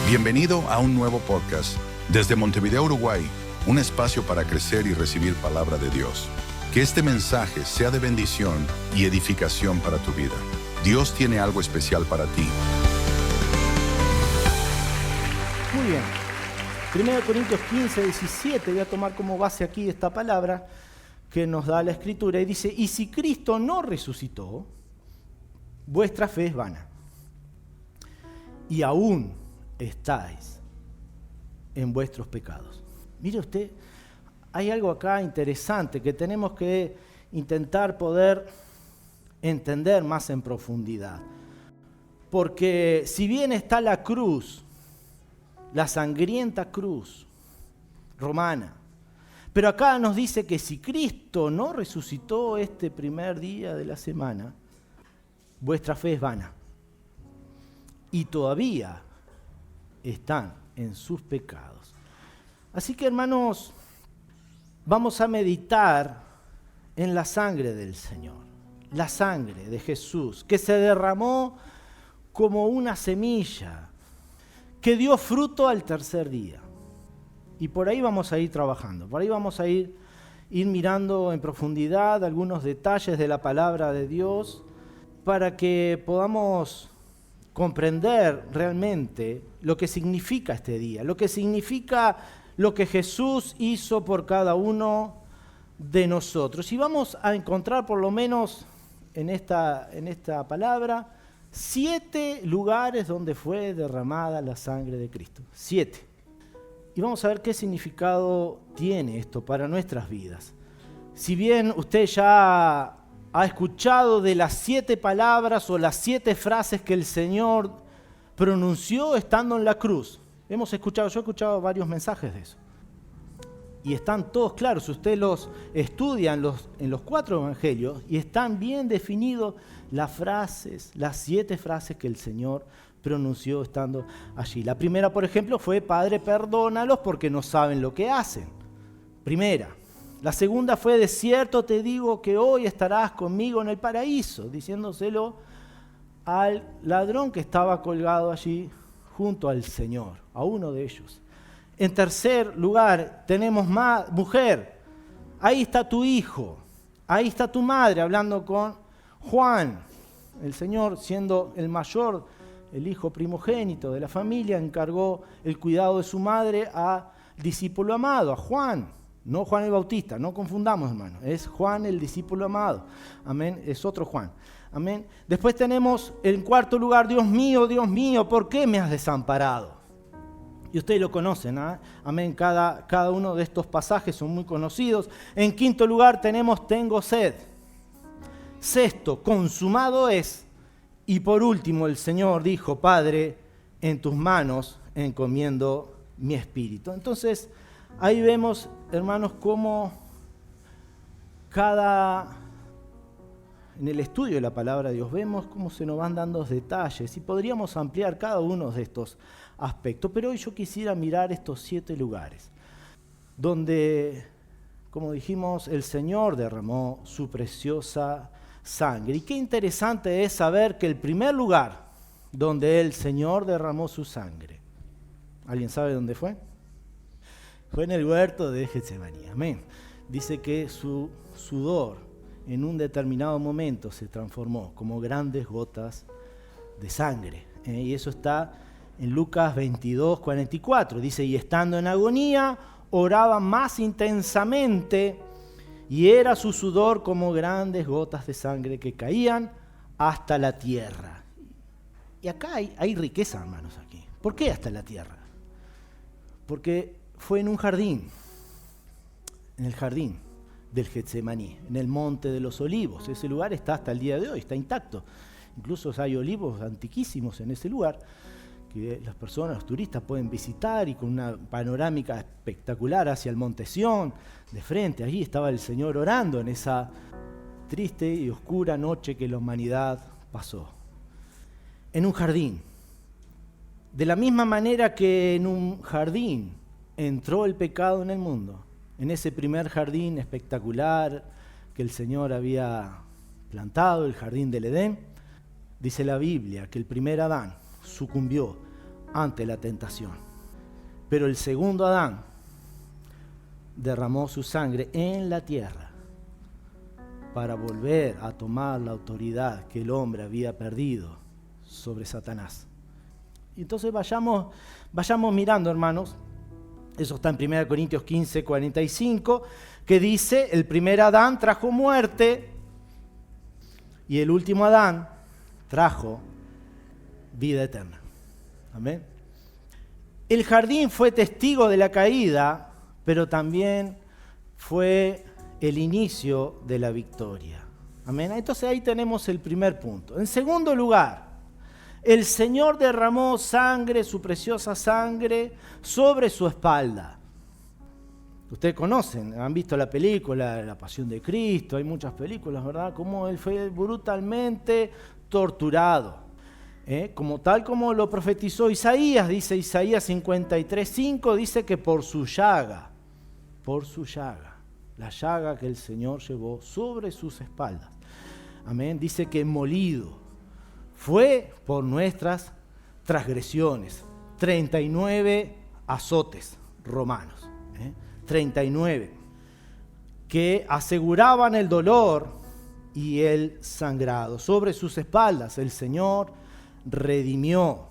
Bienvenido a un nuevo podcast desde Montevideo, Uruguay, un espacio para crecer y recibir palabra de Dios. Que este mensaje sea de bendición y edificación para tu vida. Dios tiene algo especial para ti. Muy bien. 1 Corintios 15, 17, voy a tomar como base aquí esta palabra que nos da la Escritura y dice: y si Cristo no resucitó, vuestra fe es vana. Y aún estáis en vuestros pecados. Mire usted, hay algo acá interesante que tenemos que intentar poder entender más en profundidad. Porque si bien está la cruz, la sangrienta cruz romana, pero acá nos dice que si Cristo no resucitó este primer día de la semana, vuestra fe es vana. Y todavía están en sus pecados. Así que, hermanos, vamos a meditar en la sangre del Señor, la sangre de Jesús, que se derramó como una semilla, que dio fruto al tercer día. Y por ahí vamos a ir trabajando, por ahí vamos a ir mirando en profundidad algunos detalles de la palabra de Dios para que podamos comprender realmente lo que significa este día, lo que significa lo que Jesús hizo por cada uno de nosotros. Y vamos a encontrar por lo menos en esta palabra 7 lugares donde fue derramada la sangre de Cristo. 7. Y vamos a ver qué significado tiene esto para nuestras vidas. Si bien usted ya ha escuchado de las 7 palabras o las 7 frases que el Señor pronunció estando en la cruz. Yo he escuchado varios mensajes de eso. Y están todos claros, si usted los estudia en los 4 evangelios, y están bien definidos las 7 frases que el Señor pronunció estando allí. La primera, por ejemplo, fue: Padre, perdónalos porque no saben lo que hacen. Primera. La segunda fue: de cierto te digo que hoy estarás conmigo en el paraíso, diciéndoselo al ladrón que estaba colgado allí junto al Señor, a uno de ellos. En tercer lugar, tenemos mujer, ahí está tu hijo, ahí está tu madre, hablando con Juan. El Señor, siendo el mayor, el hijo primogénito de la familia, encargó el cuidado de su madre al discípulo amado, a Juan. No Juan el Bautista, no confundamos, hermano. Es Juan el discípulo amado. Amén. Es otro Juan. Amén. Después tenemos en cuarto lugar: Dios mío, ¿por qué me has desamparado? Y ustedes lo conocen, ¿eh? Amén. Cada uno de estos pasajes son muy conocidos. En quinto lugar tenemos: tengo sed. Sexto: consumado es. Y por último, el Señor dijo: Padre, en tus manos encomiendo mi espíritu. Entonces, ahí vemos, hermanos, cómo en el estudio de la palabra de Dios, vemos cómo se nos van dando detalles y podríamos ampliar cada uno de estos aspectos. Pero hoy yo quisiera mirar estos 7 lugares donde, como dijimos, el Señor derramó su preciosa sangre. Y qué interesante es saber que el primer lugar donde el Señor derramó su sangre, ¿alguien sabe dónde fue? Fue en el huerto de Getsemaní. Amén. Dice que su sudor en un determinado momento se transformó como grandes gotas de sangre. Y eso está en Lucas 22, 44. Dice: y estando en agonía, oraba más intensamente, y era su sudor como grandes gotas de sangre que caían hasta la tierra. Y acá hay riqueza, hermanos, aquí. ¿Por qué hasta la tierra? Porque fue en un jardín, en el jardín del Getsemaní, en el Monte de los Olivos. Ese lugar está hasta el día de hoy, está intacto. Incluso hay olivos antiquísimos en ese lugar que las personas, los turistas pueden visitar, y con una panorámica espectacular hacia el Monte Sión, de frente. Allí estaba el Señor orando en esa triste y oscura noche que la humanidad pasó. En un jardín. De la misma manera que en un jardín entró el pecado en el mundo, en ese primer jardín espectacular que el Señor había plantado, el jardín del Edén, dice la Biblia que el primer Adán sucumbió ante la tentación. Pero el segundo Adán derramó su sangre en la tierra para volver a tomar la autoridad que el hombre había perdido sobre Satanás. Y entonces vayamos mirando, hermanos. Eso está en 1 Corintios 15, 45, que dice, el primer Adán trajo muerte y el último Adán trajo vida eterna. Amén. El jardín fue testigo de la caída, pero también fue el inicio de la victoria. Amén. Entonces ahí tenemos el primer punto. En segundo lugar, el Señor derramó sangre, su preciosa sangre, sobre su espalda. Ustedes conocen, han visto la película La Pasión de Cristo, hay muchas películas, ¿verdad? Cómo Él fue brutalmente torturado. Como lo profetizó Isaías, dice Isaías 53:5, dice que por su llaga, la llaga que el Señor llevó sobre sus espaldas. Amén. Dice que molido fue por nuestras transgresiones. 39 azotes romanos. 39. Que aseguraban el dolor y el sangrado. Sobre sus espaldas el Señor redimió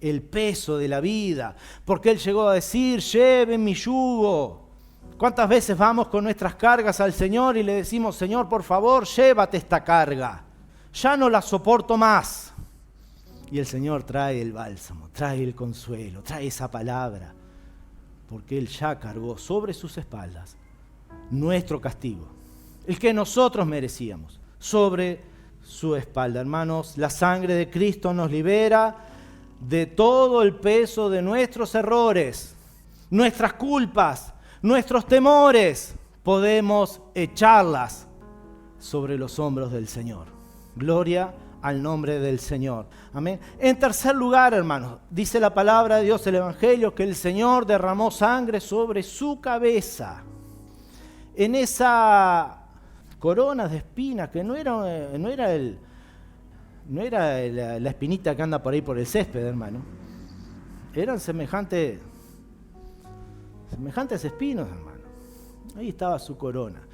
el peso de la vida. Porque Él llegó a decir, lleven mi yugo. ¿Cuántas veces vamos con nuestras cargas al Señor y le decimos, Señor, por favor, llévate esta carga? Ya no la soporto más. Y el Señor trae el bálsamo, trae el consuelo, trae esa palabra. Porque Él ya cargó sobre sus espaldas nuestro castigo, el que nosotros merecíamos, sobre su espalda. Hermanos, la sangre de Cristo nos libera de todo el peso de nuestros errores, nuestras culpas, nuestros temores. Podemos echarlas sobre los hombros del Señor. Gloria al nombre del Señor. Amén. En tercer lugar, hermanos, dice la palabra de Dios, el Evangelio, que el Señor derramó sangre sobre su cabeza. En esa corona de espinas, que no era la espinita que anda por ahí por el césped, hermano. Eran semejantes espinos, hermano. Ahí estaba su corona.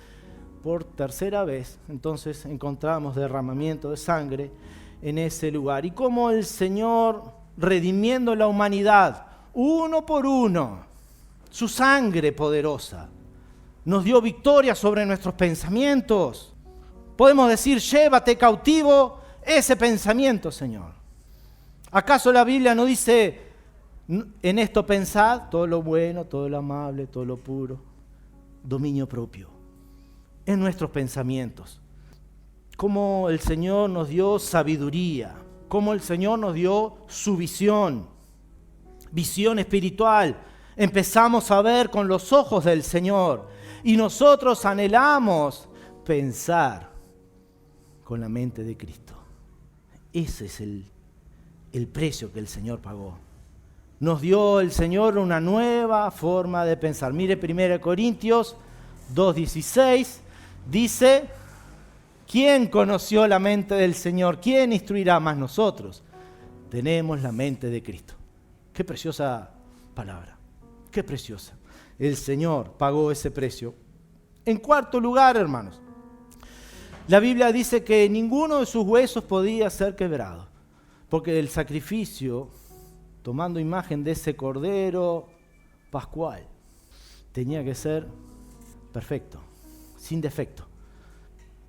Por tercera vez, entonces, encontramos derramamiento de sangre en ese lugar. Y como el Señor, redimiendo la humanidad, uno por uno, su sangre poderosa, nos dio victoria sobre nuestros pensamientos. Podemos decir, llévate cautivo ese pensamiento, Señor. ¿Acaso la Biblia no dice, en esto pensad, todo lo bueno, todo lo amable, todo lo puro, dominio propio? En nuestros pensamientos. Cómo el Señor nos dio sabiduría, cómo el Señor nos dio su visión espiritual. Empezamos a ver con los ojos del Señor y nosotros anhelamos pensar con la mente de Cristo. Ese es el precio que el Señor pagó. Nos dio el Señor una nueva forma de pensar. Mire 1 Corintios 2:16. Dice, ¿quién conoció la mente del Señor? ¿Quién instruirá más nosotros? Tenemos la mente de Cristo. Qué preciosa palabra, qué preciosa. El Señor pagó ese precio. En cuarto lugar, hermanos, la Biblia dice que ninguno de sus huesos podía ser quebrado, porque el sacrificio, tomando imagen de ese cordero pascual, tenía que ser perfecto, sin defecto.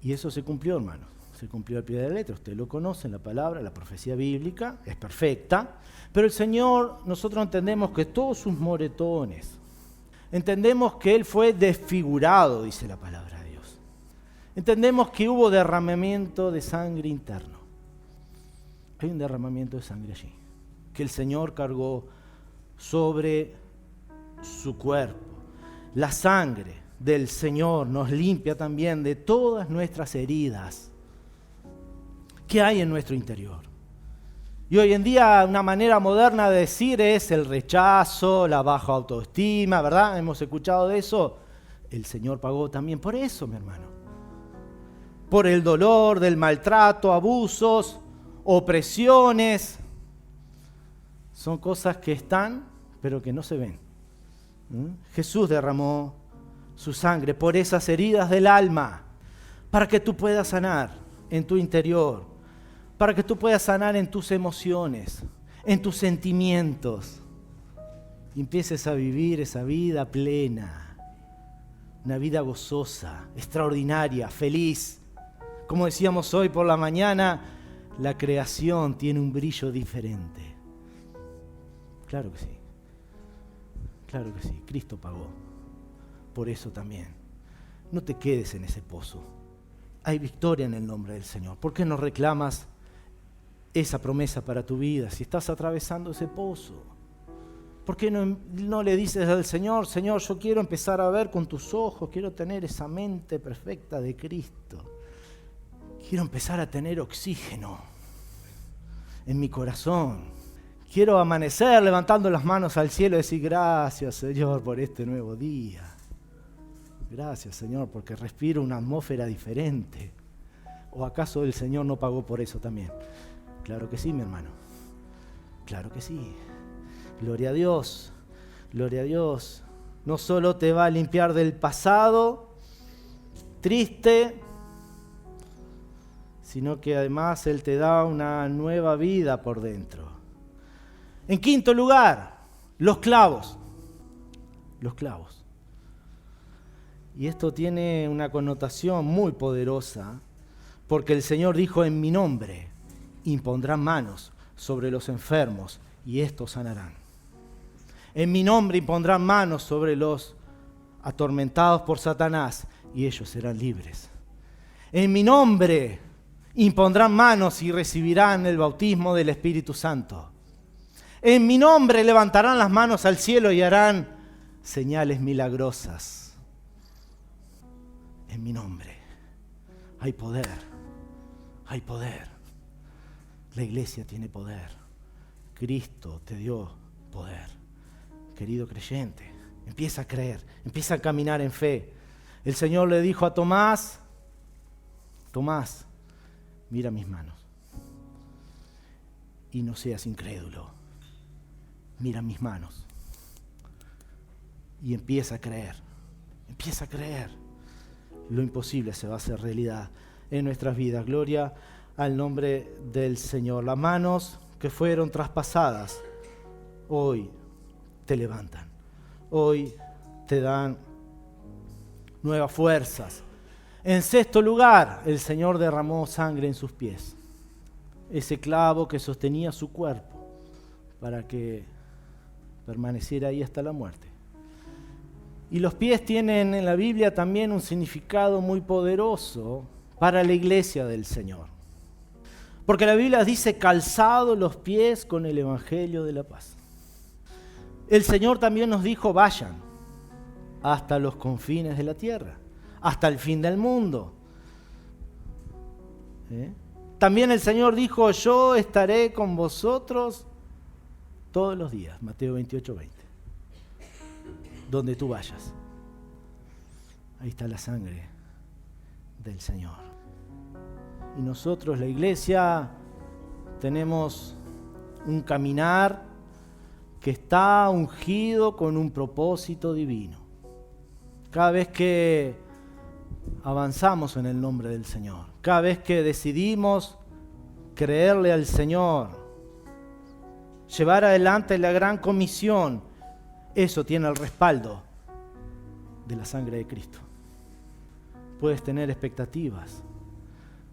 Y eso se cumplió, hermanos. Se cumplió al pie de la letra. Ustedes lo conocen, la palabra, la profecía bíblica es perfecta. Pero el Señor, nosotros entendemos que todos sus moretones, entendemos que Él fue desfigurado, dice la palabra de Dios. Entendemos que hubo derramamiento de sangre interno. Hay un derramamiento de sangre allí, que el Señor cargó sobre su cuerpo. La sangre del Señor nos limpia también de todas nuestras heridas que hay en nuestro interior. Y hoy en día una manera moderna de decir es el rechazo, la baja autoestima, ¿verdad? Hemos escuchado de eso. El Señor pagó también por eso, mi hermano. Por el dolor del maltrato, abusos, opresiones. Son cosas que están, pero que no se ven. Jesús derramó su sangre por esas heridas del alma, para que tú puedas sanar en tu interior, para que tú puedas sanar en tus emociones, en tus sentimientos, y empieces a vivir esa vida plena, una vida gozosa, extraordinaria, feliz. Como decíamos hoy por la mañana, la creación tiene un brillo diferente. Claro que sí. Claro que sí. Cristo pagó por eso también. No te quedes en ese pozo. Hay victoria en el nombre del Señor. ¿Por qué no reclamas esa promesa para tu vida si estás atravesando ese pozo? ¿Por qué no le dices al Señor, Señor, yo quiero empezar a ver con tus ojos, quiero tener esa mente perfecta de Cristo? Quiero empezar a tener oxígeno en mi corazón. Quiero amanecer levantando las manos al cielo y decir, gracias, Señor, por este nuevo día. Gracias, Señor, porque respiro una atmósfera diferente. ¿O acaso el Señor no pagó por eso también? Claro que sí, mi hermano. Claro que sí. Gloria a Dios. Gloria a Dios. No solo te va a limpiar del pasado triste, sino que además Él te da una nueva vida por dentro. En quinto lugar, los clavos. Los clavos. Y esto tiene una connotación muy poderosa, porque el Señor dijo, en mi nombre impondrán manos sobre los enfermos y estos sanarán. En mi nombre impondrán manos sobre los atormentados por Satanás y ellos serán libres. En mi nombre impondrán manos y recibirán el bautismo del Espíritu Santo. En mi nombre levantarán las manos al cielo y harán señales milagrosas. En mi nombre hay poder, hay poder. La iglesia tiene poder. Cristo te dio poder. Querido creyente, empieza a creer, empieza a caminar en fe. El Señor le dijo a Tomás, Tomás, mira mis manos y no seas incrédulo. Mira mis manos y empieza a creer, empieza a creer. Lo imposible se va a hacer realidad en nuestras vidas. Gloria al nombre del Señor. Las manos que fueron traspasadas hoy te levantan. Hoy te dan nuevas fuerzas. En sexto lugar, el Señor derramó sangre en sus pies. Ese clavo que sostenía su cuerpo para que permaneciera ahí hasta la muerte. Y los pies tienen en la Biblia también un significado muy poderoso para la iglesia del Señor. Porque la Biblia dice calzado los pies con el Evangelio de la paz. El Señor también nos dijo vayan hasta los confines de la tierra, hasta el fin del mundo. También el Señor dijo yo estaré con vosotros todos los días, Mateo 28:20. Donde tú vayas. Ahí está la sangre del Señor. Y nosotros, la iglesia, tenemos un caminar que está ungido con un propósito divino. Cada vez que avanzamos en el nombre del Señor, cada vez que decidimos creerle al Señor, llevar adelante la gran comisión, eso tiene el respaldo de la sangre de Cristo. Puedes tener expectativas.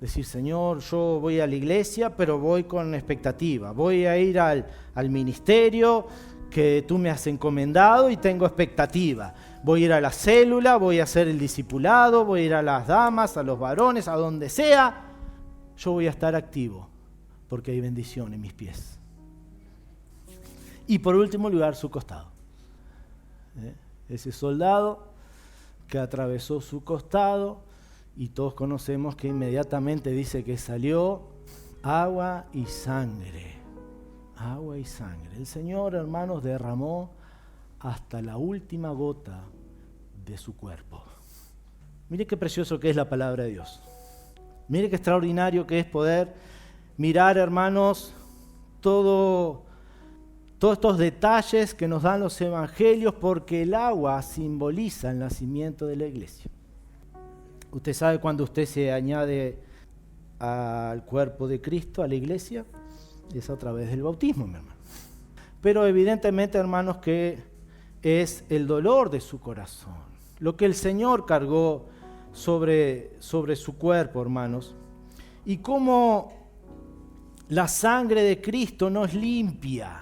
Decir, Señor, yo voy a la iglesia, pero voy con expectativa. Voy a ir al ministerio que tú me has encomendado y tengo expectativa. Voy a ir a la célula, voy a hacer el discipulado, voy a ir a las damas, a los varones, a donde sea. Yo voy a estar activo porque hay bendición en mis pies. Y por último lugar, su costado. Ese soldado que atravesó su costado y todos conocemos que inmediatamente dice que salió agua y sangre. Agua y sangre. El Señor, hermanos, derramó hasta la última gota de su cuerpo. Mire qué precioso que es la palabra de Dios. Mire qué extraordinario que es poder mirar, hermanos, todo todos estos detalles que nos dan los evangelios, porque el agua simboliza el nacimiento de la iglesia. Usted sabe cuando usted se añade al cuerpo de Cristo, a la iglesia, es a través del bautismo, mi hermano. Pero evidentemente, hermanos, que es el dolor de su corazón, lo que el Señor cargó sobre su cuerpo, hermanos, y cómo la sangre de Cristo nos limpia,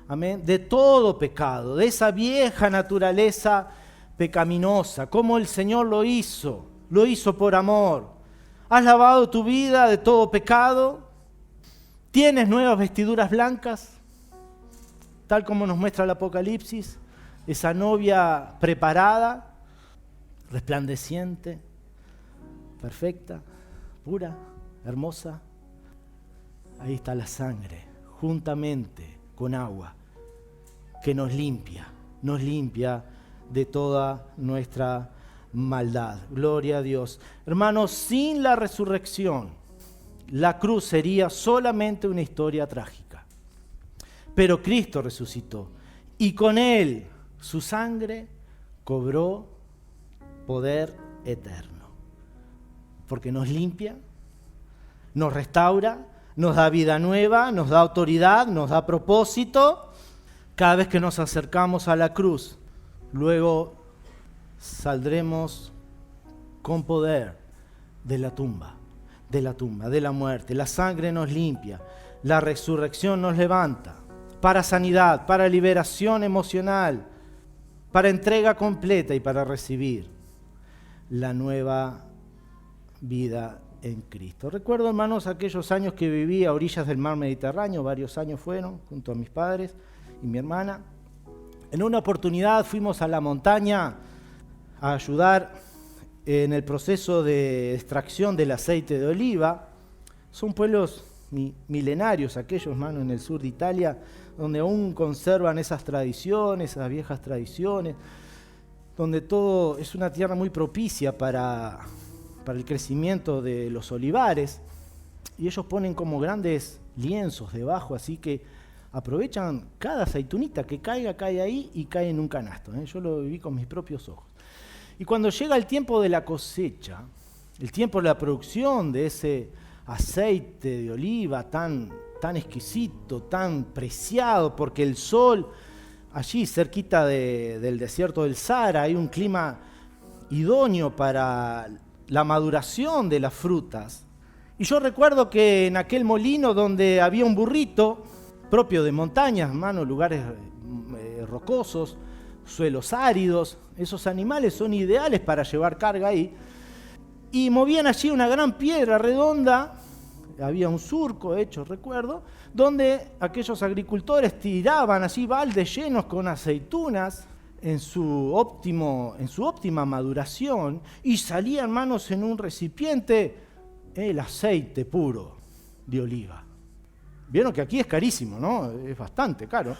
amén, de todo pecado, de esa vieja naturaleza pecaminosa, como el Señor lo hizo por amor. ¿Has lavado tu vida de todo pecado? ¿Tienes nuevas vestiduras blancas? Tal como nos muestra el Apocalipsis, esa novia preparada, resplandeciente, perfecta, pura, hermosa. Ahí está la sangre, juntamente con agua, que nos limpia de toda nuestra maldad. Gloria a Dios. Hermanos, sin la resurrección, la cruz sería solamente una historia trágica. Pero Cristo resucitó y con Él su sangre cobró poder eterno. Porque nos limpia, nos restaura, nos da vida nueva, nos da autoridad, nos da propósito. Cada vez que nos acercamos a la cruz, luego saldremos con poder de la tumba, de la muerte. La sangre nos limpia, la resurrección nos levanta para sanidad, para liberación emocional, para entrega completa y para recibir la nueva vida en Cristo. Recuerdo, hermanos, aquellos años que viví a orillas del mar Mediterráneo, varios años fueron, junto a mis padres y mi hermana. En una oportunidad fuimos a la montaña a ayudar en el proceso de extracción del aceite de oliva. Son pueblos milenarios aquellos, hermanos, en el sur de Italia, donde aún conservan esas tradiciones, esas viejas tradiciones, donde todo es una tierra muy propicia para el crecimiento de los olivares, y ellos ponen como grandes lienzos debajo, así que aprovechan cada aceitunita que cae ahí y cae en un canasto. Yo lo viví con mis propios ojos. Y cuando llega el tiempo de la cosecha, el tiempo de la producción de ese aceite de oliva tan exquisito, tan preciado, porque el sol allí cerquita del desierto del Sahara hay un clima idóneo para la maduración de las frutas. Y yo recuerdo que en aquel molino donde había un burrito propio de montañas, hermano, lugares rocosos, suelos áridos, esos animales son ideales para llevar carga ahí, y movían allí una gran piedra redonda, había un surco hecho, recuerdo, donde aquellos agricultores tiraban allí baldes llenos con aceitunas en su óptima maduración, y salía, hermanos, en un recipiente el aceite puro de oliva. Vieron que aquí es carísimo, ¿no? Es bastante caro.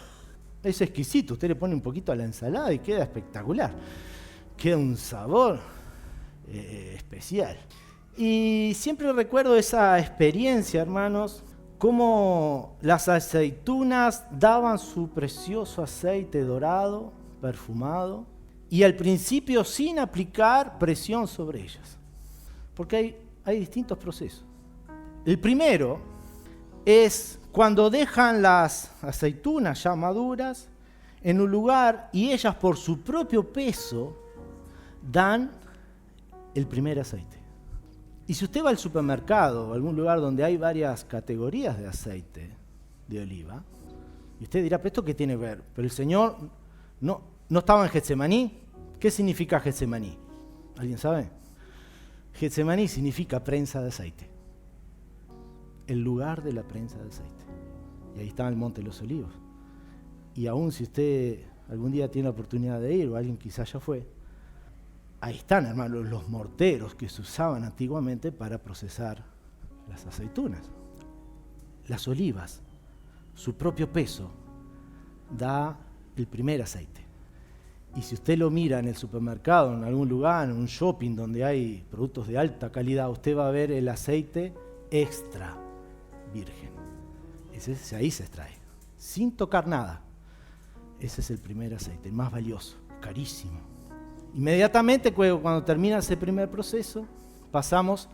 Es exquisito, usted le pone un poquito a la ensalada y queda espectacular. Queda un sabor especial. Y siempre recuerdo esa experiencia, hermanos, cómo las aceitunas daban su precioso aceite dorado, perfumado, y al principio sin aplicar presión sobre ellas. Porque hay distintos procesos. El primero es cuando dejan las aceitunas ya maduras en un lugar y ellas por su propio peso dan el primer aceite. Y si usted va al supermercado o a algún lugar donde hay varias categorías de aceite de oliva, y usted dirá, ¿pero esto qué tiene que ver? Pero el Señor no estaba en Getsemaní. ¿Qué significa Getsemaní? ¿Alguien sabe? Getsemaní significa prensa de aceite. El lugar de la prensa de aceite. Y ahí está el Monte de los Olivos. Y aún si usted algún día tiene la oportunidad de ir, o alguien quizás ya fue, ahí están, hermanos, los morteros que se usaban antiguamente para procesar las aceitunas. Las olivas, su propio peso, da el primer aceite. Y si usted lo mira en el supermercado, en algún lugar, en un shopping donde hay productos de alta calidad, usted va a ver el aceite extra virgen. Ahí se extrae, sin tocar nada. Ese es el primer aceite, el más valioso, carísimo. Inmediatamente, cuando termina ese primer proceso, pasamos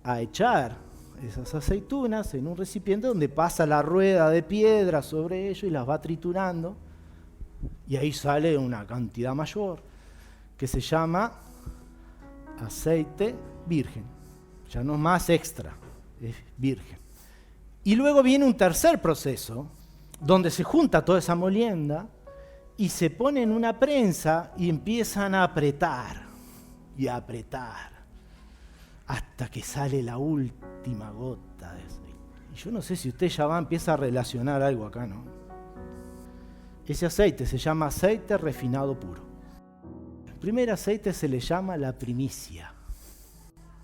a echar esas aceitunas en un recipiente donde pasa la rueda de piedra sobre ello y las va triturando. Y ahí sale una cantidad mayor que se llama aceite virgen. Ya no es más extra, es virgen. Y luego viene un tercer proceso donde se junta toda esa molienda y se pone en una prensa y empiezan a apretar y a apretar hasta que sale la última gota de aceite. Y yo no sé si usted ya empieza a relacionar algo acá, ¿no? Ese aceite se llama aceite refinado puro. El primer aceite se le llama la primicia.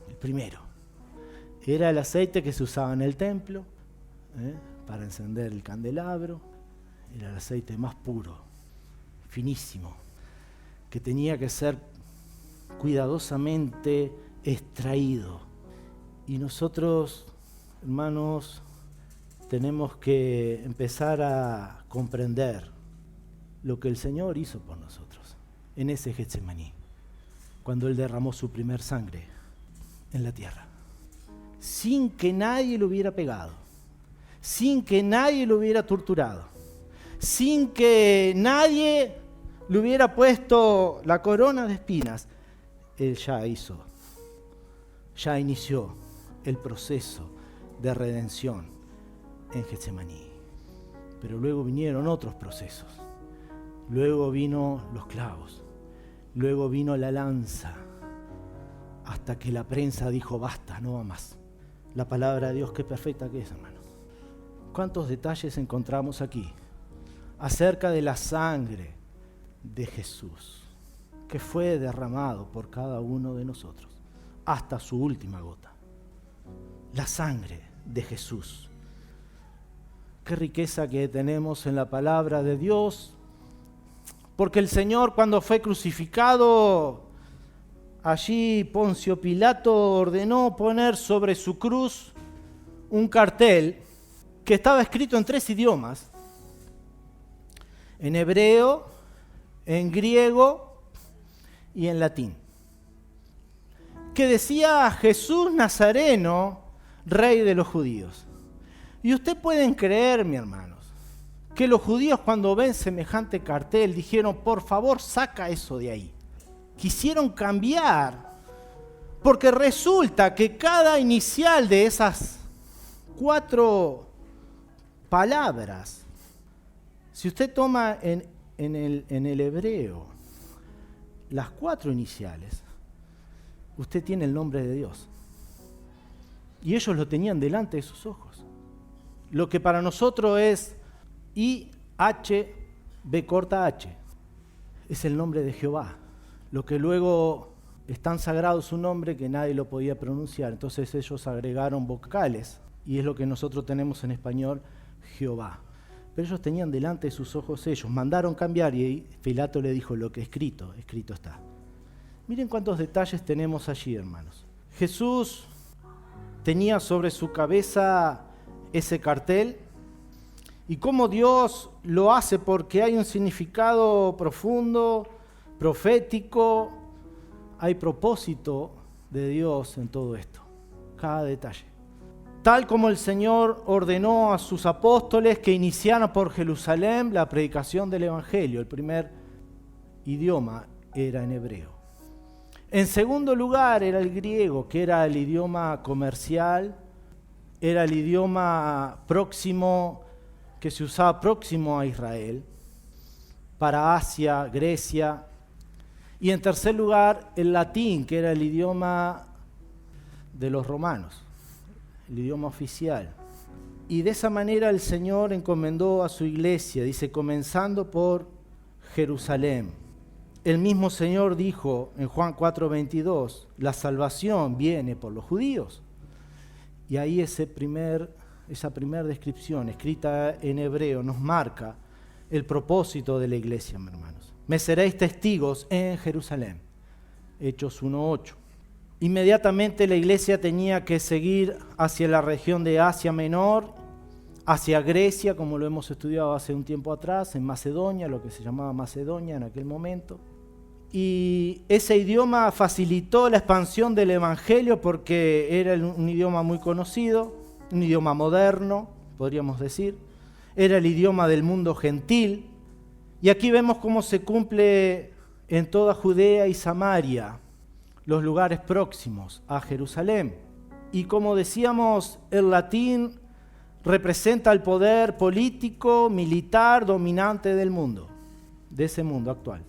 El primero. Era el aceite que se usaba en el templo para encender el candelabro. Era el aceite más puro, finísimo, que tenía que ser cuidadosamente extraído. Y nosotros, hermanos, tenemos que empezar a comprender lo que el Señor hizo por nosotros en ese Getsemaní, cuando Él derramó su primer sangre en la tierra, sin que nadie lo hubiera pegado, sin que nadie lo hubiera torturado, sin que nadie le hubiera puesto la corona de espinas. Él ya inició el proceso de redención en Getsemaní. Pero luego vinieron otros procesos. Luego vino los clavos. Luego vino la lanza. Hasta que la prensa dijo, basta, no va más. La palabra de Dios, qué perfecta que es, hermano. ¿Cuántos detalles encontramos aquí acerca de la sangre de Jesús, que fue derramado por cada uno de nosotros hasta su última gota? La sangre de Jesús. Qué riqueza que tenemos en la palabra de Dios, porque el Señor, cuando fue crucificado, allí Poncio Pilato ordenó poner sobre su cruz un cartel que estaba escrito en 3 idiomas: en hebreo, en griego y en latín, que decía Jesús Nazareno, Rey de los judíos. Y ustedes pueden creer, mis hermanos, que los judíos, cuando ven semejante cartel, dijeron, por favor, saca eso de ahí. Quisieron cambiar, porque resulta que cada inicial de esas 4 palabras, si usted toma en el hebreo las 4 iniciales, usted tiene el nombre de Dios. Y ellos lo tenían delante de sus ojos. Lo que para nosotros es I-H, B corta H, es el nombre de Jehová. Lo que luego es tan sagrado su nombre que nadie lo podía pronunciar. Entonces ellos agregaron vocales, y es lo que nosotros tenemos en español, Jehová. Pero ellos tenían delante de sus ojos ellos, mandaron cambiar, y Pilato le dijo, lo que escrito está. Miren cuántos detalles tenemos allí, hermanos. Jesús tenía sobre su cabeza ese cartel, y cómo Dios lo hace, porque hay un significado profundo, profético, hay propósito de Dios en todo esto, cada detalle. Tal como el Señor ordenó a sus apóstoles que iniciaran por Jerusalén la predicación del Evangelio, el primer idioma era en hebreo. En segundo lugar era el griego, que era el idioma comercial, era el idioma próximo, que se usaba próximo a Israel, para Asia, Grecia. Y en tercer lugar, el latín, que era el idioma de los romanos, el idioma oficial. Y de esa manera el Señor encomendó a su iglesia, dice, comenzando por Jerusalén. El mismo Señor dijo en Juan 4:22, la salvación viene por los judíos. Y ahí esa primera descripción, escrita en hebreo, nos marca el propósito de la iglesia, mis hermanos. Me seréis testigos en Jerusalén. Hechos 1:8. Inmediatamente la iglesia tenía que seguir hacia la región de Asia Menor hacia Grecia, como lo hemos estudiado hace un tiempo atrás, en Macedonia, lo que se llamaba Macedonia en aquel momento. Y ese idioma facilitó la expansión del Evangelio porque era un idioma muy conocido, un idioma moderno, podríamos decir. Era el idioma del mundo gentil. Y aquí vemos cómo se cumple en toda Judea y Samaria, los lugares próximos a Jerusalén. Y como decíamos, el latín representa el poder político, militar, dominante del mundo, de ese mundo actual.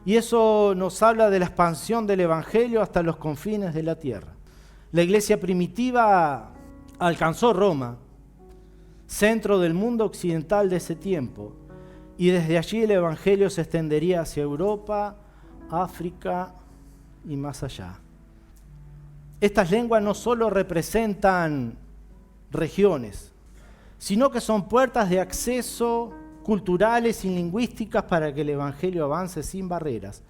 Y eso nos habla de la expansión del Evangelio hasta los confines de la tierra. La iglesia primitiva alcanzó Roma, centro del mundo occidental de ese tiempo, y desde allí el Evangelio se extendería hacia Europa, África y más allá. Estas lenguas no solo representan regiones, sino que son puertas de acceso culturales y lingüísticas para que el Evangelio avance sin barreras,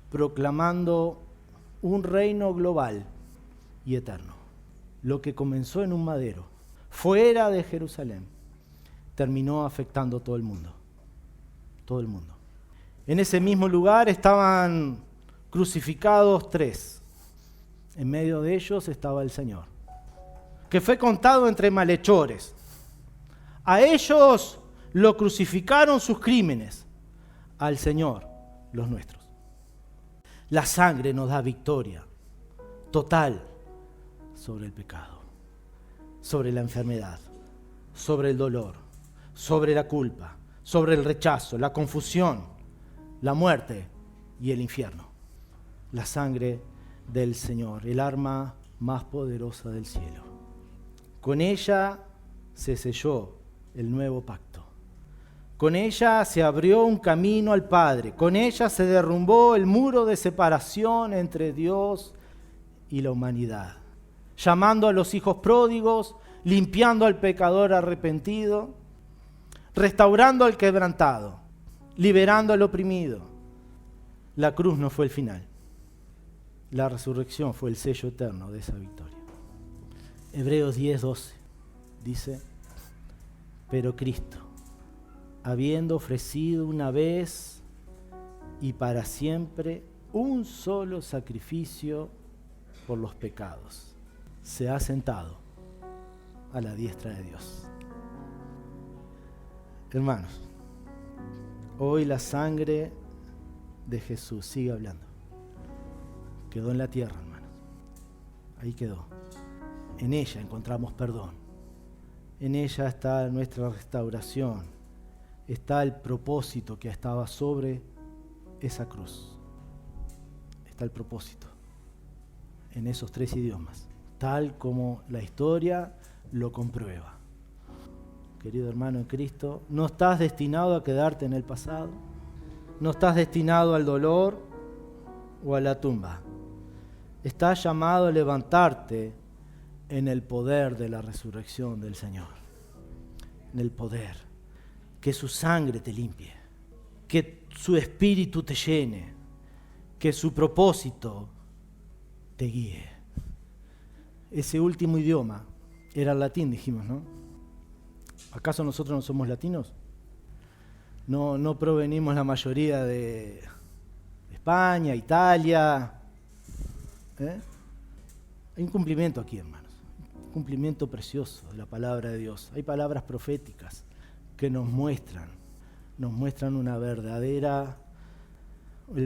proclamando un reino global y eterno. Lo que comenzó en un madero, fuera de Jerusalén, terminó afectando todo el mundo. Todo el mundo. En ese mismo lugar estaban crucificados 3. En medio de ellos estaba el Señor, que fue contado entre malhechores. A ellos lo crucificaron sus crímenes, al Señor los nuestros. La sangre nos da victoria total sobre el pecado, sobre la enfermedad, sobre el dolor, sobre la culpa, sobre el rechazo, la confusión, la muerte y el infierno. La sangre del Señor, el arma más poderosa del cielo. Con ella se selló el nuevo pacto. Con ella se abrió un camino al Padre. Con ella se derrumbó el muro de separación entre Dios y la humanidad, llamando a los hijos pródigos, limpiando al pecador arrepentido, restaurando al quebrantado, liberando al oprimido. La cruz no fue el final. La resurrección fue el sello eterno de esa victoria. Hebreos 10:12 dice: pero Cristo, habiendo ofrecido una vez y para siempre un solo sacrificio por los pecados, se ha sentado a la diestra de Dios. Hermanos, hoy la sangre de Jesús sigue hablando. Quedó en la tierra, hermanos. Ahí quedó. En ella encontramos perdón. En ella está nuestra restauración. Está el propósito que estaba sobre esa cruz. Está el propósito en esos 3 idiomas, tal como la historia lo comprueba. Querido hermano en Cristo, no estás destinado a quedarte en el pasado. No estás destinado al dolor o a la tumba. Estás llamado a levantarte en el poder de la resurrección del Señor. En el poder. Que su sangre te limpie. Que su espíritu te llene. Que su propósito te guíe. Ese último idioma era el latín, dijimos, ¿no? ¿Acaso nosotros no somos latinos? No provenimos la mayoría de España, Italia. Hay un cumplimiento aquí, hermanos. Un cumplimiento precioso de la palabra de Dios. Hay palabras proféticas que nos muestran el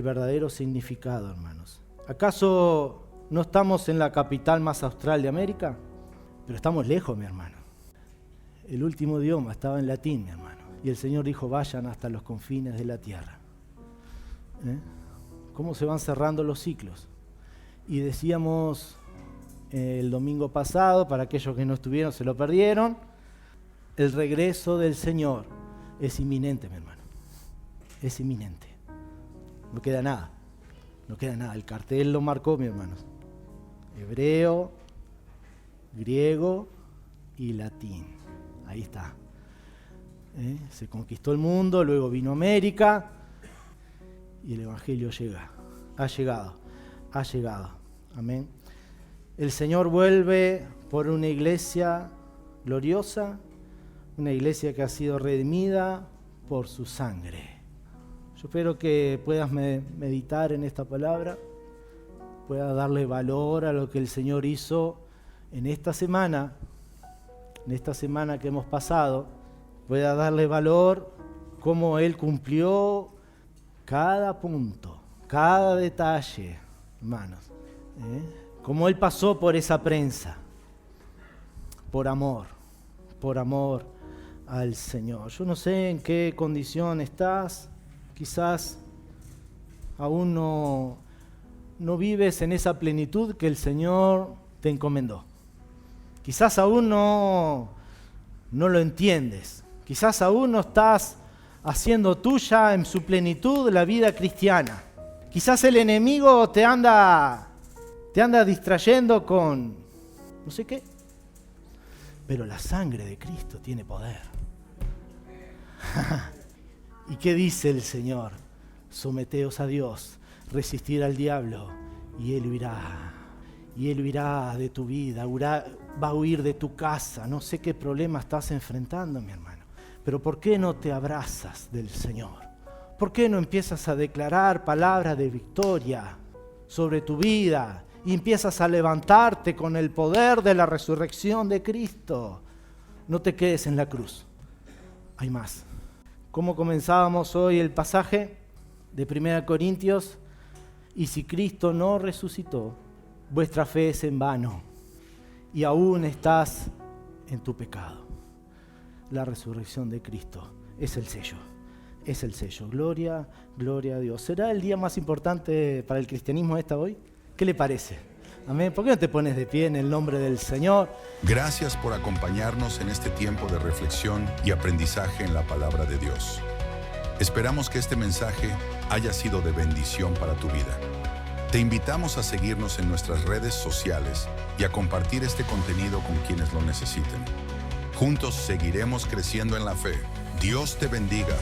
verdadero significado, hermanos. ¿Acaso no estamos en la capital más austral de América? Pero estamos lejos, mi hermano. El último idioma estaba en latín, mi hermano. Y el Señor dijo, vayan hasta los confines de la tierra. ¿Cómo se van cerrando los ciclos? Y decíamos el domingo pasado, para aquellos que no estuvieron, se lo perdieron, el regreso del Señor es inminente, mi hermano. Es inminente. No queda nada. No queda nada. El cartel lo marcó, mi hermano. Hebreo, griego y latín. Ahí está. Se conquistó el mundo, luego vino América y el Evangelio llega. Ha llegado. Amén. El Señor vuelve por una iglesia gloriosa, una iglesia que ha sido redimida por su sangre. Yo espero que puedas meditar en esta palabra, puedas darle valor a lo que el Señor hizo en esta semana que hemos pasado, puedas darle valor cómo Él cumplió cada punto, cada detalle, hermanos. Cómo Él pasó por esa prensa, por amor al Señor. Yo no sé en qué condición estás, quizás aún no vives en esa plenitud que el Señor te encomendó. Quizás aún no lo entiendes, quizás aún no estás haciendo tuya en su plenitud la vida cristiana. Quizás el enemigo te anda distrayendo con no sé qué, pero la sangre de Cristo tiene poder. ¿Y qué dice el Señor? Someteos a Dios, resistir al diablo y Él huirá. Y Él huirá de tu vida, va a huir de tu casa. No sé qué problema estás enfrentando, mi hermano, pero ¿por qué no te abrazas del Señor? ¿Por qué no empiezas a declarar palabras de victoria sobre tu vida y empiezas a levantarte con el poder de la resurrección de Cristo? No te quedes en la cruz. Hay más. ¿Cómo comenzábamos hoy el pasaje de 1 Corintios? Y si Cristo no resucitó, vuestra fe es en vano y aún estás en tu pecado. La resurrección de Cristo es el sello. Es el sello. Gloria, gloria a Dios. ¿Será el día más importante para el cristianismo hoy? ¿Qué le parece? Amén. ¿Por qué no te pones de pie en el nombre del Señor? Gracias por acompañarnos en este tiempo de reflexión y aprendizaje en la palabra de Dios. Esperamos que este mensaje haya sido de bendición para tu vida. Te invitamos a seguirnos en nuestras redes sociales y a compartir este contenido con quienes lo necesiten. Juntos seguiremos creciendo en la fe. Dios te bendiga.